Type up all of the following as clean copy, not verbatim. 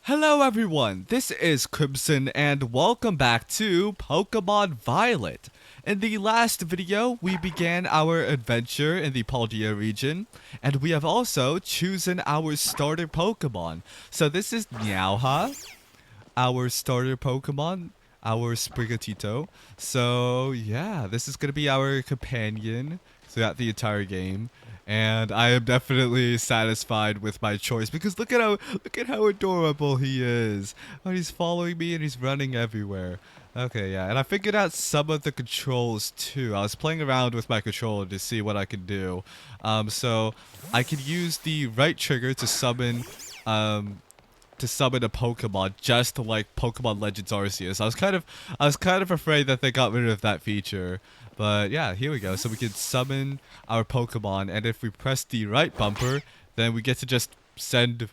Hello everyone, this is Crimson and welcome back to Pokemon Violet. In the last video, we began our adventure in the Paldea region, and we have also chosen our starter Pokemon. So this is Meowha, our starter Pokemon, our Sprigatito. So yeah, this is going to be our companion throughout the entire game. And I am definitely satisfied with my choice because look at how adorable he is. Oh, he's following me and he's running everywhere. Okay, yeah, and I figured out some of the controls too. I was playing around with my controller to see what I could do. So I could use the right trigger to summon a Pokemon, just like Pokemon Legends Arceus. I was kind of afraid that they got rid of that feature, but yeah, here we go. So we can summon our Pokemon, and if we press the right bumper, then we get to just send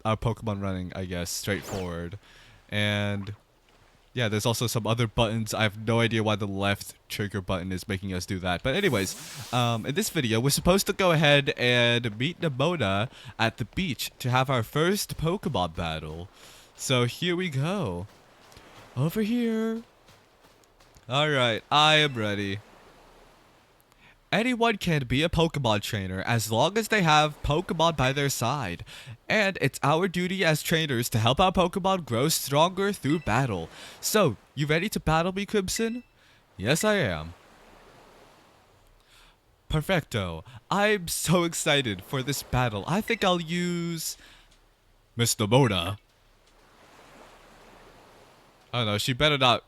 our Pokemon running, I guess, straight forward. And yeah, there's also some other buttons. I have no idea why the left trigger button is making us do that. But anyways, in this video, we're supposed to go ahead and meet Nemona at the beach to have our first Pokemon battle. So here we go. Over here. Alright, I am ready. Anyone can be a Pokemon trainer as long as they have Pokemon by their side. And it's our duty as trainers to help our Pokemon grow stronger through battle. So, you ready to battle me, Crimson? Yes, I am. Perfecto. I'm so excited for this battle. I think I'll use Miss Nemona. I don't know, she better not,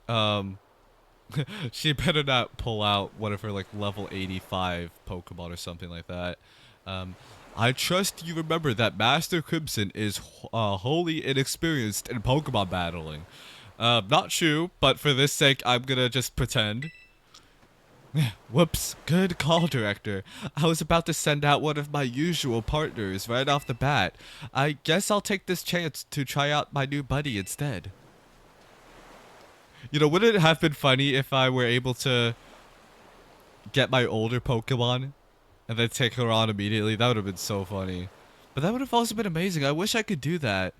she better not pull out one of her like level 85 Pokemon or something like that. I trust you remember that Master Crimson is wholly inexperienced in Pokemon battling. Not true, but for this sake, I'm gonna just pretend. Whoops, good call, Director. I was about to send out one of my usual partners right off the bat. I guess I'll take this chance to try out my new buddy instead. You know, would it have been funny if I were able to get my older Pokemon and then take her on immediately? That would have been so funny. But that would have also been amazing. I wish I could do that.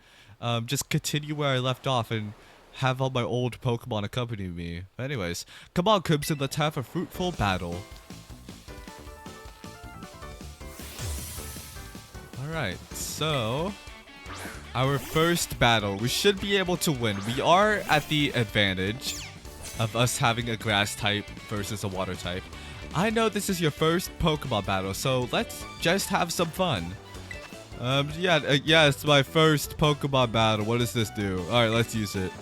Just continue where I left off and have all my old Pokemon accompany me. But anyways, come on, Crimson, let's have a fruitful battle. Alright, so our first battle, we should be able to win. We are at the advantage of us having a grass type versus a water type. I know this is your first Pokemon battle, so let's just have some fun. Yeah, it's my first Pokemon battle. What does this do? Alright, let's use it.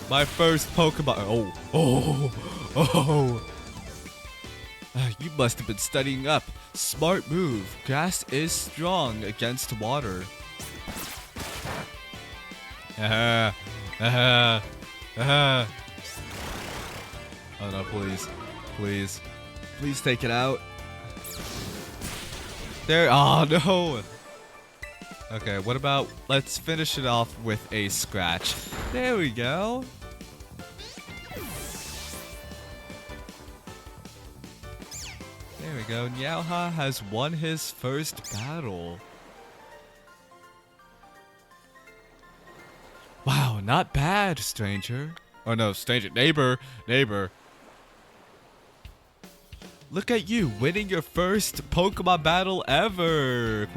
My first Pokemon. Oh. You must have been studying up. Smart move. Grass is strong against water. Oh no, please take it out. There, oh no. Okay, what about, let's finish it off with a scratch. There we go. There we go, Meowha has won his first battle. Wow, not bad, stranger. Oh no, stranger. Neighbor. Look at you, winning your first Pokemon battle ever.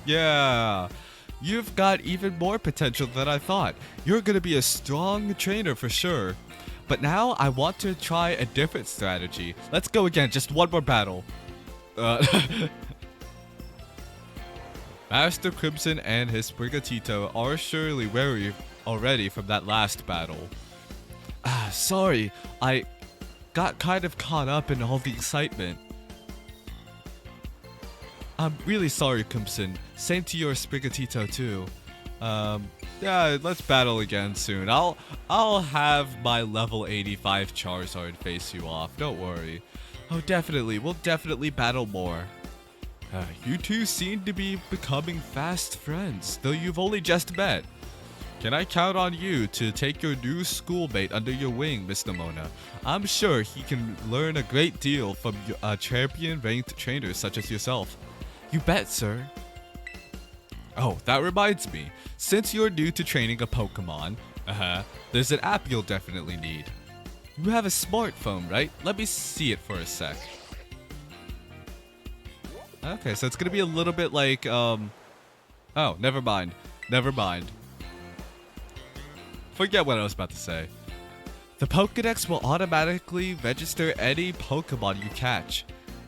Yeah. You've got even more potential than I thought. You're gonna be a strong trainer for sure. But now I want to try a different strategy. Let's go again, just one more battle. Master Crimson and his Sprigatito are surely weary already from that last battle. Sorry, I got kind of caught up in all the excitement. I'm really sorry, Crimson. Same to your Sprigatito too. Yeah, let's battle again soon. I'll have my level 85 Charizard face you off, don't worry. Oh, definitely, we'll definitely battle more. You two seem to be becoming fast friends, though you've only just met. Can I count on you to take your new schoolmate under your wing, Miss Nemona? I'm sure he can learn a great deal from champion-ranked trainers such as yourself. You bet, sir. Oh, that reminds me. Since you're new to training a Pokemon, there's an app you'll definitely need. You have a smartphone, right? Let me see it for a sec. Okay, so it's gonna be a little bit like, oh, never mind. Never mind. Forget what I was about to say. The Pokédex will automatically register any Pokemon you catch.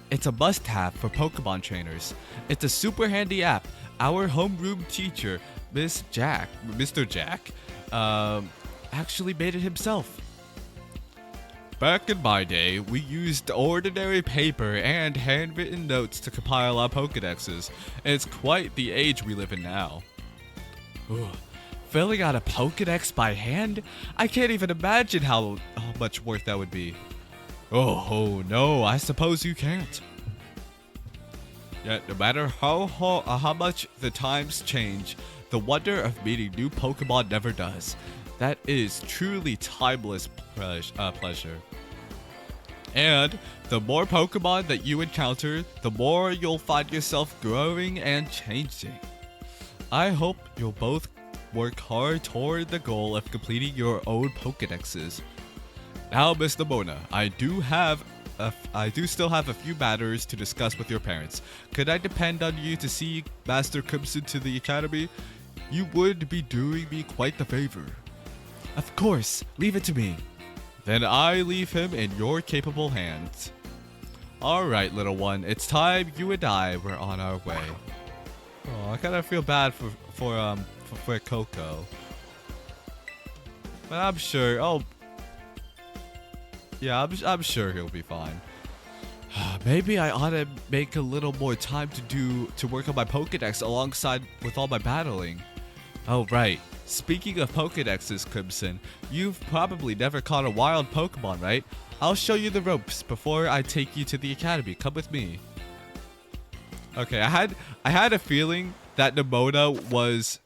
It's a must-have for Pokemon trainers. It's a super handy app. Our homeroom teacher, Mr. Jack, actually made it himself. Back in my day, we used ordinary paper and handwritten notes to compile our Pokédexes. It's quite the age we live in now. Ugh. Filling out a Pokédex by hand? I can't even imagine how much work that would be. Oh no, I suppose you can't. Yet no matter how much the times change, the wonder of meeting new Pokemon never does. That is truly timeless pleasure. And the more Pokemon that you encounter, the more you'll find yourself growing and changing. I hope you'll both work hard toward the goal of completing your own Pokédexes. Now, Miss Nimona, I do still have a few matters to discuss with your parents. Could I depend on you to see Master Crimson to the academy? You would be doing me quite the favor. Of course, leave it to me. Then I leave him in your capable hands. Alright, little one, it's time you and I were on our way. Oh, I kind of feel bad for Coco. But I'm sure, yeah, I'm sure he'll be fine. Maybe I ought to make a little more time to work on my Pokédex alongside with all my battling. Oh, right. Speaking of Pokédexes, Crimson, you've probably never caught a wild Pokemon, right? I'll show you the ropes before I take you to the academy. Come with me. Okay, I had a feeling that Nimona was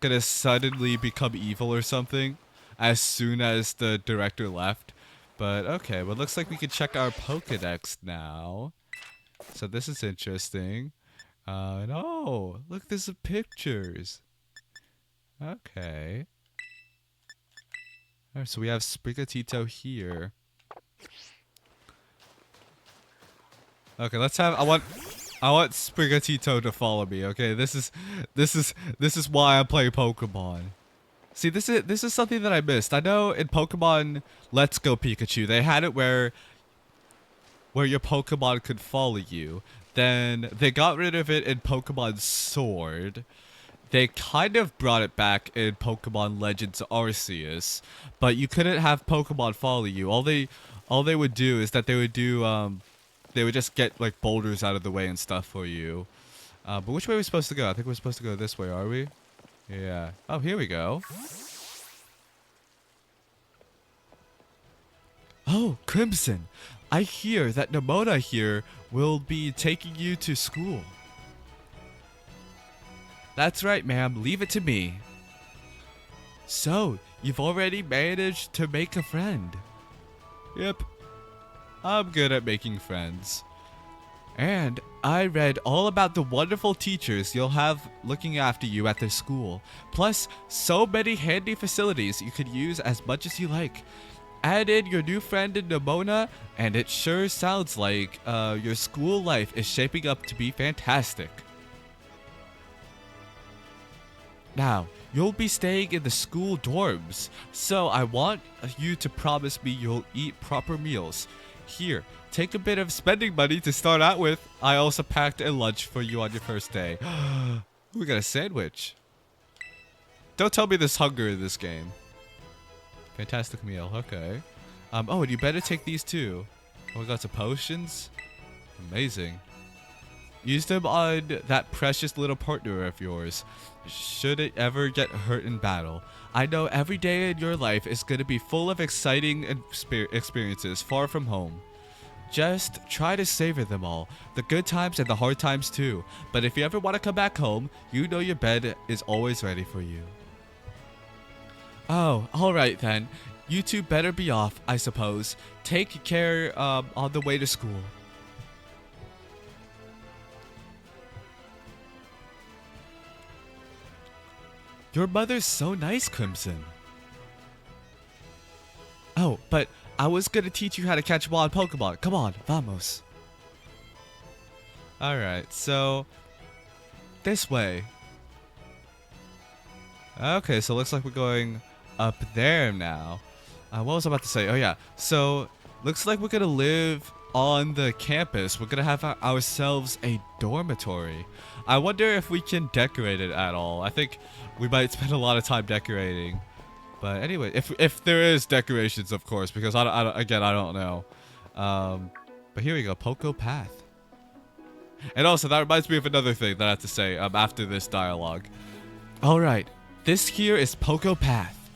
gonna suddenly become evil or something as soon as the director left. But okay, well, looks like we can check our Pokédex now. So this is interesting. No, look, there's some pictures. Okay. Alright, so we have Sprigatito here. Okay, let's have. I want Sprigatito to follow me. Okay, this is why I play Pokemon. See, this is something that I missed. I know in Pokemon Let's Go Pikachu, they had it where your Pokemon could follow you. Then they got rid of it in Pokemon Sword. They kind of brought it back in Pokemon Legends Arceus, but you couldn't have Pokemon follow you. All they would do is that they would just get like boulders out of the way and stuff for you. But which way are we supposed to go? I think we're supposed to go this way, are we? Yeah. Oh, here we go. Oh, Crimson. I hear that Nimona here will be taking you to school. That's right, ma'am. Leave it to me. So, you've already managed to make a friend. Yep. I'm good at making friends. And I read all about the wonderful teachers you'll have looking after you at the school. Plus, so many handy facilities you could use as much as you like. Add in your new friend in Nimona, and it sure sounds like your school life is shaping up to be fantastic. Now, you'll be staying in the school dorms, so I want you to promise me you'll eat proper meals. Here, take a bit of spending money to start out with. I also packed a lunch for you on your first day. We got a sandwich. Don't tell me there's hunger in this game. Fantastic meal, okay. Oh, and you better take these too. Oh, we got some potions. Amazing. Use them on that precious little partner of yours, should it ever get hurt in battle. I know every day in your life is going to be full of exciting experiences far from home. Just try to savor them all, the good times and the hard times too. But if you ever want to come back home, you know your bed is always ready for you. Oh, alright then. You two better be off, I suppose. Take care on the way to school. Your mother's so nice, Crimson. Oh, but I was gonna teach you how to catch wild Pokemon. Come on, vamos. Alright, so this way. Okay, so looks like we're going up there now. What was I about to say? Oh yeah, so looks like we're gonna live on the campus. We're gonna have ourselves a dormitory. I wonder if we can decorate it at all. I think we might spend a lot of time decorating. But anyway, if there is decorations, of course, because I don't know. But here we go, Poco Path. And also, that reminds me of another thing that I have to say after this dialogue. All right, this here is Poco Path.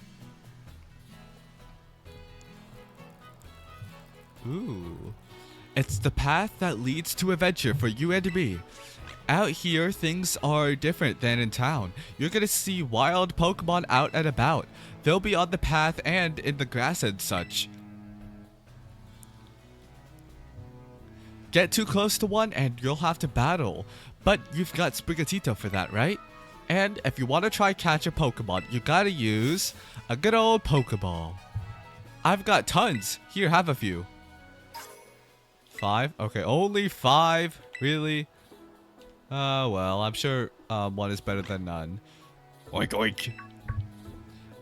Ooh. It's the path that leads to adventure for you and me. Out here, things are different than in town. You're gonna see wild Pokemon out and about. They'll be on the path and in the grass and such. Get too close to one and you'll have to battle. But you've got Sprigatito for that, right? And if you want to try catch a Pokemon, you gotta use a good old Pokeball. I've got tons. Here, have a few. 5? Okay, only 5? Really? Well, I'm sure one is better than none. Oink oink.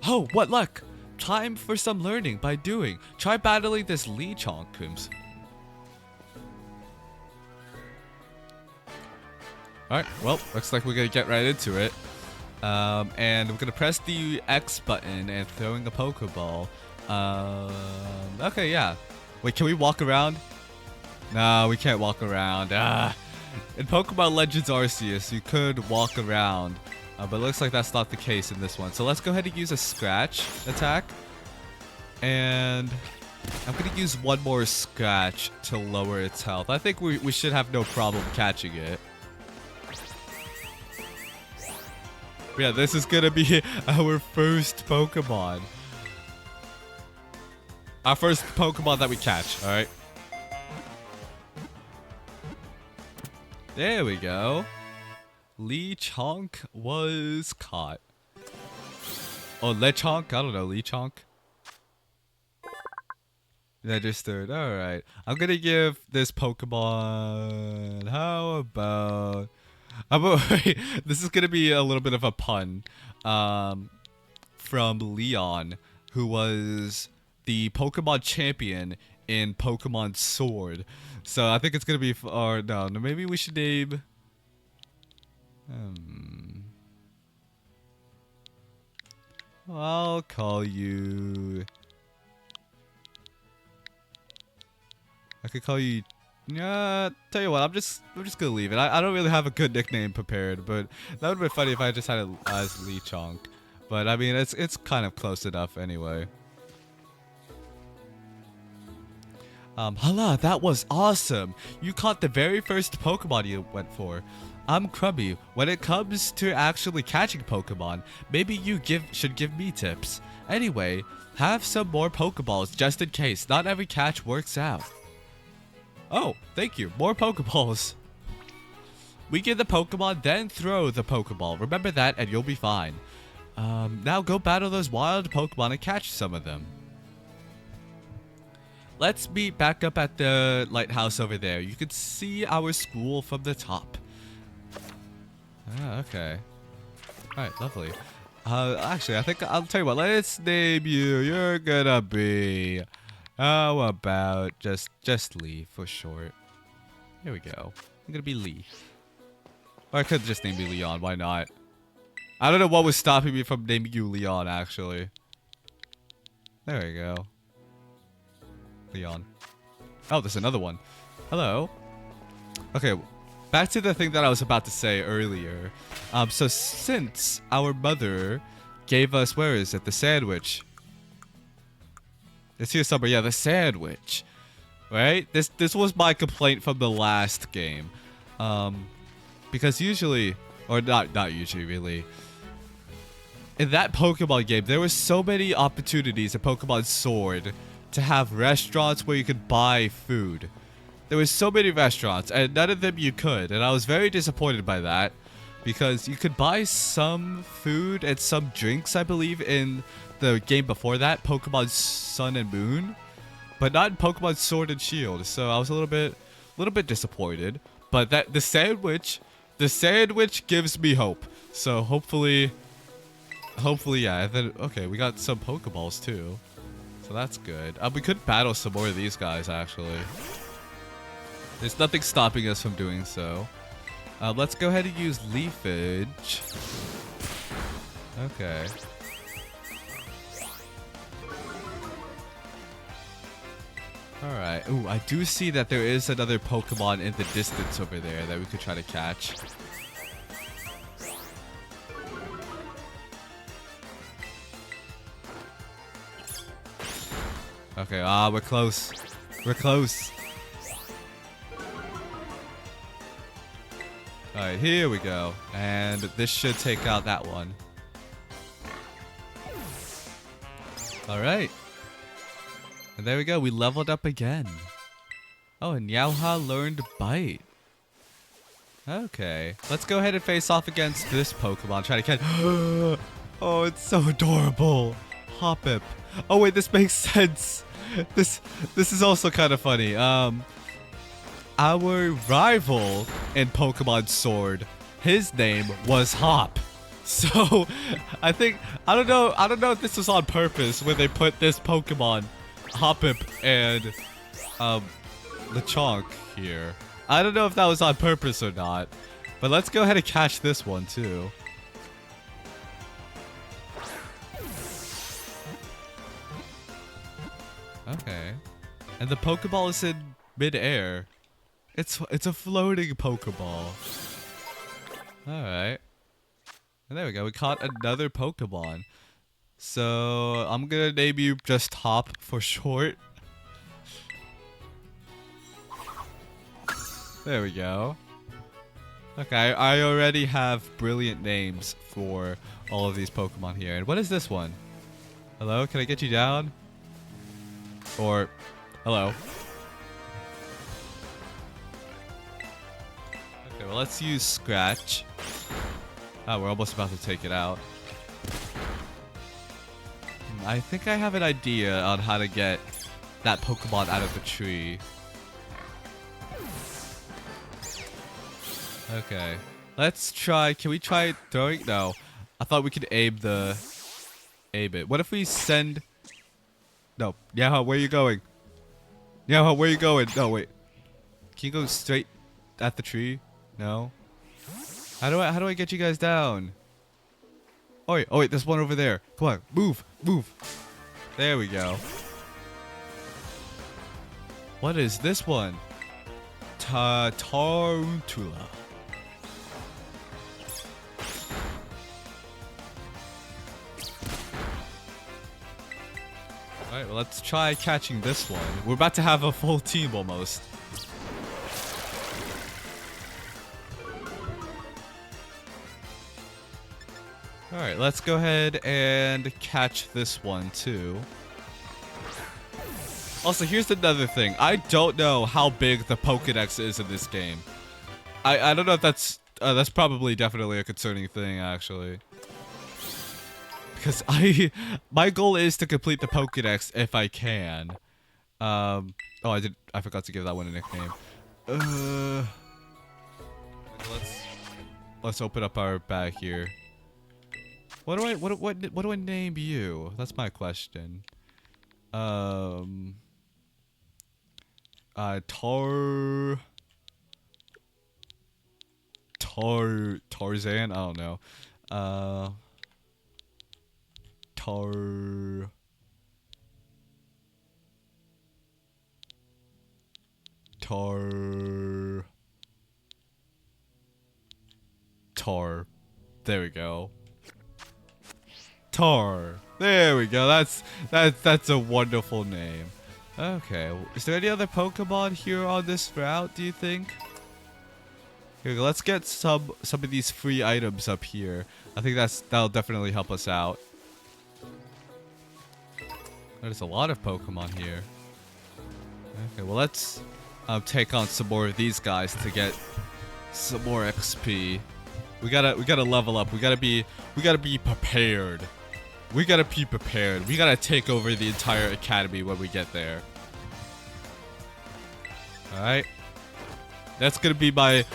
Oh, what luck! Time for some learning by doing. Try battling this Lechonk, Coombs. Alright, well, looks like we're gonna get right into it. And we're gonna press the X button and throwing a Pokeball. Okay, yeah. Wait, can we walk around? No, we can't walk around. In Pokemon Legends Arceus, you could walk around. But it looks like that's not the case in this one. So let's go ahead and use a Scratch attack. And I'm going to use one more Scratch to lower its health. I think we should have no problem catching it. But yeah, this is going to be our first Pokemon. Our first Pokemon that we catch, alright? There we go. Lechonk was caught. Oh, Lechonk? I don't know, Lechonk. Registered, alright. I'm gonna give this Pokemon... How about... This is gonna be a little bit of a pun. From Leon, who was the Pokemon champion in Pokemon Sword. So I think it's gonna be... Or no, maybe we should name... I'll call you... I could call you... Tell you what, I'm just gonna leave it. I don't really have a good nickname prepared, but that would be funny if I just had it as Lechonk. But I mean, it's kind of close enough anyway. Hala, that was awesome. You caught the very first Pokemon you went for. I'm Crummy. When it comes to actually catching Pokemon, maybe you should give me tips. Anyway, have some more Pokeballs just in case. Not every catch works out. Oh, thank you. More Pokeballs. We get the Pokemon, then throw the Pokeball. Remember that and you'll be fine. Now go battle those wild Pokemon and catch some of them. Let's meet back up at the lighthouse over there. You can see our school from the top. Ah, okay. Alright, lovely. Actually, I think I'll tell you what. Let's name you. You're gonna be... How about just Lee for short? Here we go. I'm gonna be Lee. Or I could just name you Leon. Why not? I don't know what was stopping me from naming you Leon, actually. There we go. Leon. Oh, there's another one. Hello. Okay, back to the thing that I was about to say earlier. So since our mother gave us, where is it? The sandwich. It's here somewhere. Yeah, the sandwich. Right? This was my complaint from the last game. Because usually, or not usually really, in that Pokemon game, there were so many opportunities in Pokemon Sword to have restaurants where you could buy food. There were so many restaurants, and none of them you could, and I was very disappointed by that, because you could buy some food and some drinks, I believe, in the game before that, Pokemon Sun and Moon, but not in Pokemon Sword and Shield. So I was a little bit disappointed. But the sandwich gives me hope. So hopefully, yeah. And then okay, we got some Pokeballs too, so that's good. We could battle some more of these guys actually. There's nothing stopping us from doing so. Let's go ahead and use Leafage. Okay. Alright. Ooh, I do see that there is another Pokemon in the distance over there that we could try to catch. Okay, we're close. We're close. Alright, here we go. And this should take out that one. Alright. And there we go. We leveled up again. Oh, and Yauha learned Bite. Okay. Let's go ahead and face off against this Pokemon. Try to catch... Oh, it's so adorable. Hoppip. Oh, wait. This makes sense. This is also kind of funny. Our rival in Pokemon Sword, his name was Hop. So, I don't know if this was on purpose when they put this Pokemon, Hoppip and Lechonk here. I don't know if that was on purpose or not. But let's go ahead and catch this one too. Okay. And the Pokeball is in mid-air. It's a floating Pokeball. Alright. And there we go. We caught another Pokemon. So I'm gonna name you just Hop for short. There we go. Okay, I already have brilliant names for all of these Pokemon here. And what is this one? Hello? Can I get you down? Or hello? Okay, well, let's use Scratch. Oh, we're almost about to take it out. I think I have an idea on how to get that Pokemon out of the tree. Okay. Let's try. Can we try throwing? No. I thought we could aim it. What if we send... No. Yauha, where are you going? Yauha, where are you going? No, wait. Can you go straight at the tree? No. How do I get you guys down? Oh wait, there's one over there. Come on, move. There we go. What is this one? Tarantula. Alright, well, let's try catching this one. We're about to have a full team almost. Alright, let's go ahead and catch this one too. Also, here's another thing. I don't know how big the Pokédex is in this game. I don't know if that's probably definitely a concerning thing, actually. Because my goal is to complete the Pokédex if I can. Oh, I forgot to give that one a nickname. Let's open up our bag here. What do I name you? That's my question. Tarzan? I don't know. Tar. There we go. Tar. There we go. That's a wonderful name. Okay. Is there any other Pokemon here on this route, do you think? Here, let's get some of these free items up here. I think that'll definitely help us out. There's a lot of Pokemon here. Okay, well, let's take on some more of these guys to get some more XP. We gotta level up. We gotta be prepared. We gotta be prepared. We gotta take over the entire academy when we get there. All right. That's gonna be my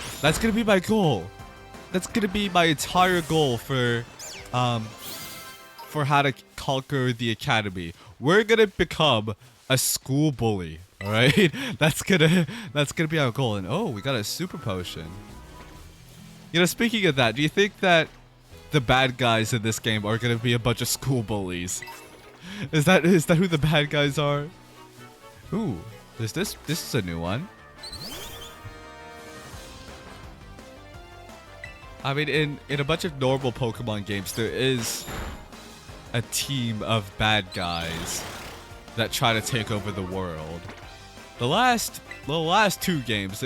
goal. That's gonna be my entire goal for how to conquer the academy. We're gonna become a school bully. All right. That's gonna be our goal. And oh, we got a super potion. You know, speaking of that, do you think that the bad guys in this game are gonna be a bunch of school bullies? Is that who the bad guys are? Ooh, this is a new one. I mean, in a bunch of normal Pokemon games, there is a team of bad guys that try to take over the world. The last two games,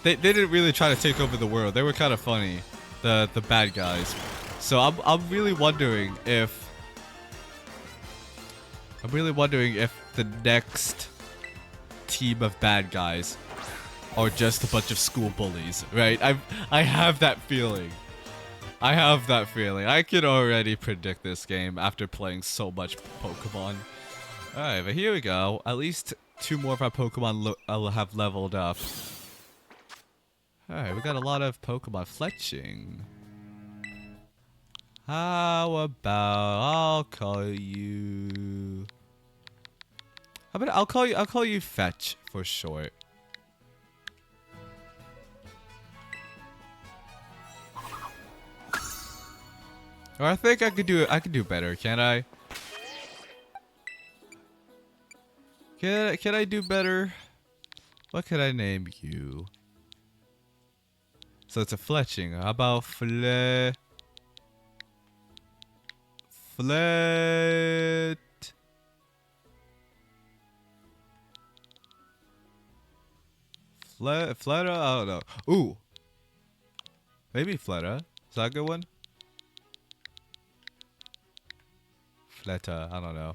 they didn't really try to take over the world. They were kind of funny, the bad guys. So I'm really wondering if the next team of bad guys are just a bunch of school bullies, right? I have that feeling. I can already predict this game after playing so much Pokemon. Alright, but here we go. At least 2 more of our Pokemon have leveled up. Alright, we got a lot of Pokemon fletching. How about I'll call you Fetch for short. Or I think I could do better, can't I? Can I do better? What could I name you? So it's a fletching. How about Flet? Fleta? I don't know. Ooh. Maybe Fleta. Is that a good one? Fleta. I don't know.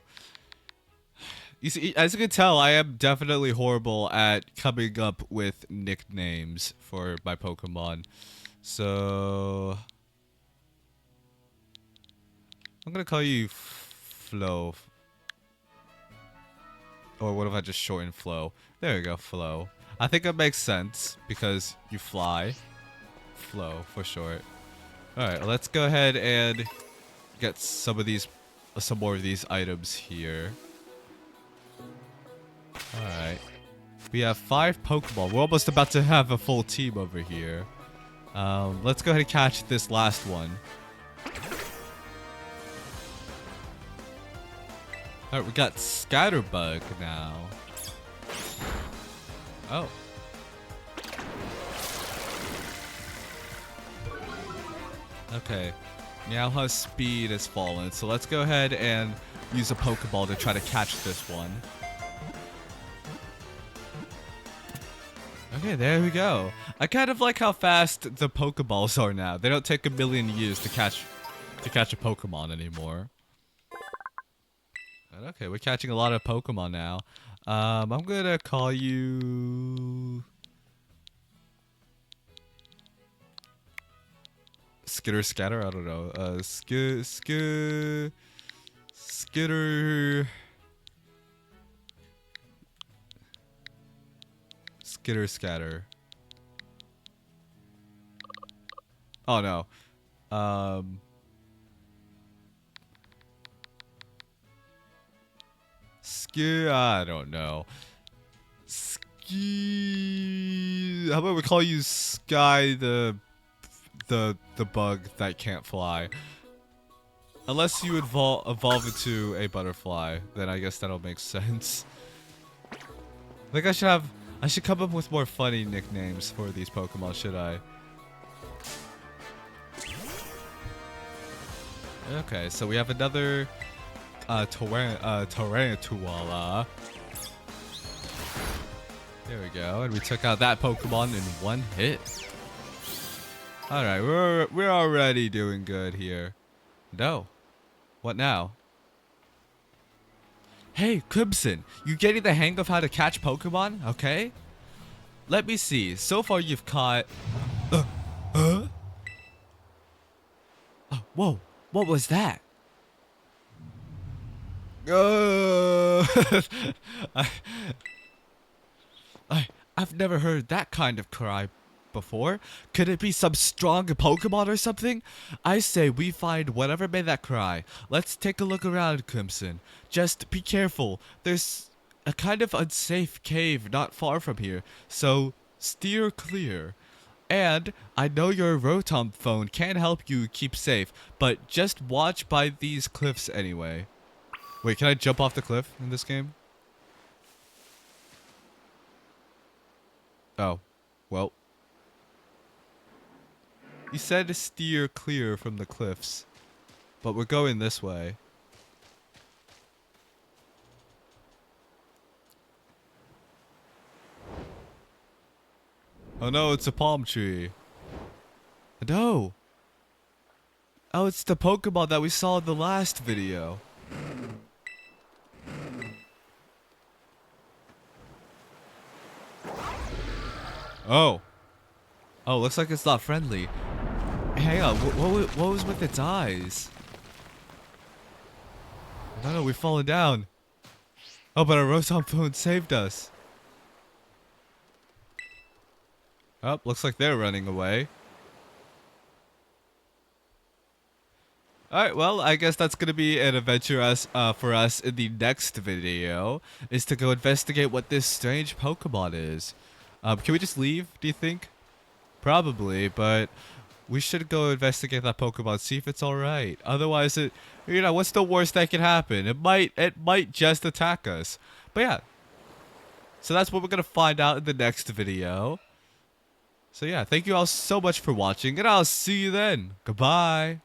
You see, as you can tell, I am definitely horrible at coming up with nicknames for my Pokemon. So I'm gonna call you Flo. Or what if I just shorten Flo? There we go, Flo. I think that makes sense because you fly. Flo for short. Alright, let's go ahead and get some more of these items here. Alright. We have 5 Pokemon. We're almost about to have a full team over here. Let's go ahead and catch this last one. Alright, we got Scatterbug now. Oh. Okay. Meowth's speed has fallen, so let's go ahead and use a Pokeball to try to catch this one. Okay, there we go. I kind of like how fast the Pokeballs are now. They don't take a million years to catch a Pokemon anymore. But okay, we're catching a lot of Pokemon now. I'm gonna call you Skitter Scatter. I don't know. Skitter. Skitter Scatter. Oh no. I don't know. How about we call you Sky the bug that can't fly? Unless you evolve into a butterfly, then I guess that'll make sense. I think I should come up with more funny nicknames for these Pokemon, should I? Okay, so we have another Tarantula. There we go, and we took out that Pokemon in one hit. Alright, we're already doing good here. No. What now? Hey, Crimson, you getting the hang of how to catch Pokemon? Okay. Let me see. So far you've caught... Whoa, what was that? Uh, I, I've never heard that kind of cry before. Could it be some strong Pokemon or something? I say we find whatever made that cry. Let's take a look around, Crimson. Just be careful. There's a kind of unsafe cave not far from here, so steer clear. And I know your Rotom phone can help you keep safe, but just watch by these cliffs anyway. Wait, can I jump off the cliff in this game? Oh, well. You said to steer clear from the cliffs, but we're going this way. Oh no, it's a palm tree. No. Oh, it's the Pokemon that we saw in the last video. Oh. Oh, looks like it's not friendly. Hang on, what was with its eyes? No, we've fallen down. Oh, but our Rotom phone saved us. Oh, looks like they're running away. Alright, well, I guess that's gonna be an adventure for us in the next video, is to go investigate what this strange Pokemon is. Can we just leave, do you think? Probably, but we should go investigate that Pokemon, see if it's alright. Otherwise, what's the worst that can happen? It might just attack us. But yeah, so that's what we're gonna find out in the next video. So yeah, thank you all so much for watching, and I'll see you then. Goodbye.